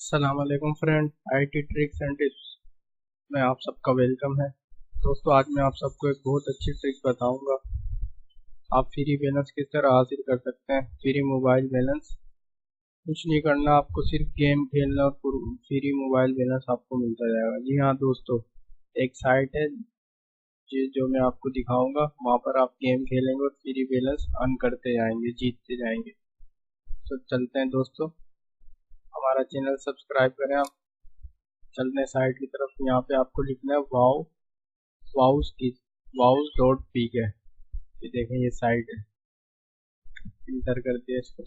अस्सलाम वालेकुम friend, IT tricks and tips में आप सबका वेलकम है। दोस्तों, आज मैं आप सबको एक बहुत अच्छी ट्रिक बताऊंगा। आप फ्री बैलेंस किस तरह हासिल कर सकते हैं। फ्री मोबाइल बैलेंस कुछ नहीं करना, आपको सिर्फ गेम खेलना और फ्री मोबाइल बैलेंस आपको मिलता जाएगा। जी हाँ दोस्तों, एक साइट है जो मैं आपको दिखाऊंगा। वहाँ पर आप गेम खेलेंगे और फ्री बैलेंस अर्न करते जाएंगे, जीतते जाएंगे। तो चलते हैं दोस्तों, हमारा चैनल सब्सक्राइब करें आप। चलते हैं साइट की तरफ। यहाँ पे आपको लिखना है वाओ वाउस की वाउस डॉट पी है। ये देखें, ये साइट है। इंटर कर दिया इसको।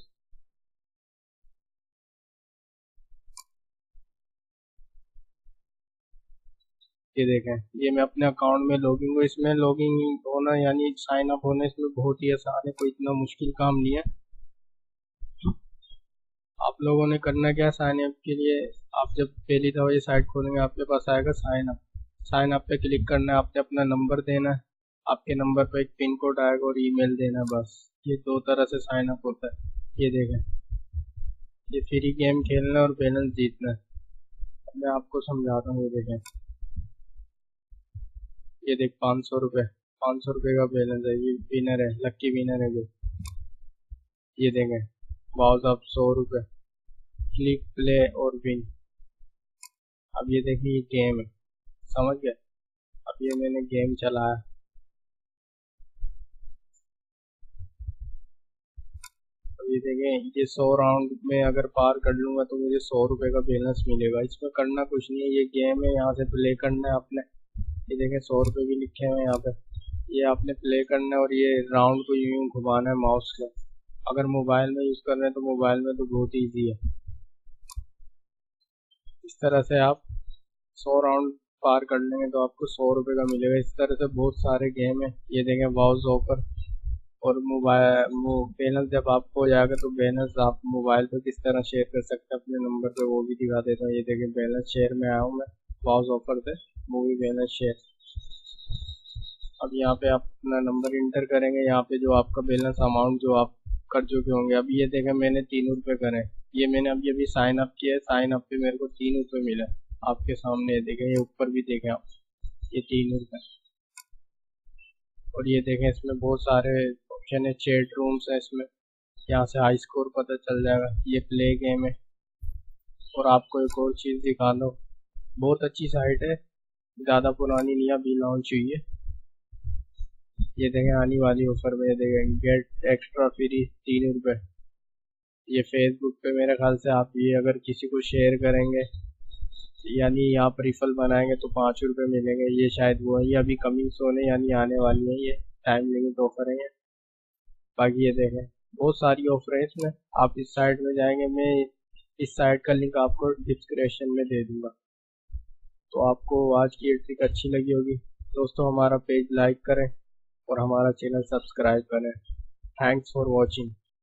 ये देखें, ये मैं अपने अकाउंट में लॉगिन हूँ। इसमें लॉगिन होना यानी साइन अप होना इसमें बहुत ही आसान है, कोई इतना मुश्किल काम नहीं है। आप लोगों ने करना क्या, साइन अप के लिए आप जब पहली दफा ये साइट खोलेंगे आपके पास आएगा साइन अप। साइन अप पे क्लिक करना है, आपने अपना नंबर देना है। आपके नंबर पे एक पिन कोड आएगा और ईमेल देना है, बस। ये दो तरह से साइन अप होता है। ये देखें, ये फ्री गेम खेलना और बैलेंस जीतना है। अब मैं आपको समझाता हूँ। ये देखें, ये देख 500 रुपये, 500 रुपये का बैलेंस है। ये विनर है, लक्की विनर है जो। ये देखें, बाउस ऑफ 100 रुपये, क्लिक प्ले और विन। अब ये देखिए, ये गेम है, समझ गए। अब ये मैंने गेम चलाया। अब ये देखें, ये 100 राउंड में अगर पार कर लूंगा तो मुझे 100 रुपये का बैलेंस मिलेगा। इसमें करना कुछ नहीं है, ये गेम है, यहाँ से प्ले करना है आपने। ये देखें, 100 रुपये भी लिखे हुए हैं यहाँ पे। ये आपने प्ले करना है और ये राउंड को यूं यूं घुमाना है माउस से। अगर मोबाइल में यूज कर रहे हैं तो मोबाइल में तो बहुत ईजी है। इस तरह से आप 100 राउंड पार कर लेंगे तो आपको 100 रुपये का मिलेगा। इस तरह से बहुत सारे गेम है। ये देखें, बाउस ऑफर और मोबाइल बैलेंस जब आपको हो जाएगा तो बैलेंस आप मोबाइल पे किस तरह शेयर कर सकते हैं अपने नंबर पे, वो भी दिखा देता हूँ। ये देखें, बैलेंस शेयर में आया हूँ मैं बाउस ऑफर से, मूवी बैलेंस शेयर। अब यहाँ पे आप अपना नंबर इंटर करेंगे। यहाँ पे जो आपका बैलेंस अमाउंट जो आप कर चुके होंगे। अभी ये देखें, मैंने 3 रुपये करे। ये मैंने अभी अभी साइन अप किया है। साइन अप पे मेरे को 3 रुपये मिला आपके सामने। ये देखें, ये ऊपर भी देखें आप, ये 3 रुपये। और ये देखें, इसमें बहुत सारे ऑप्शन है, चैट रूम्स है इसमें। यहाँ से हाई स्कोर पता चल जाएगा। ये प्ले गेम है। और आपको एक और चीज़ दिखा दो, बहुत अच्छी साइट है, ज़्यादा पुरानी नहीं, अभी लॉन्च हुई है। ये देखें, आने वाली ऑफर में ये देखें, गेट एक्स्ट्रा फ्री 3 रुपये। ये फेसबुक पे मेरे ख्याल से आप ये अगर किसी को शेयर करेंगे यानी आप रिफल बनाएंगे तो 5 रुपये मिलेंगे। ये शायद वो है, ये अभी कमिंग सोन है यानी आने वाली है। ये टाइम लिमिट ऑफर है ये। बाकी ये देखें, बहुत सारी ऑफर है इसमें। आप इस साइट में जाएंगे, मैं इस साइट का लिंक आपको डिस्क्रिप्शन में दे दूंगा। तो आपको आज की ये ट्रिक अच्छी लगी होगी। दोस्तों, हमारा पेज लाइक करें और हमारा चैनल सब्सक्राइब करें। Thanks for watching.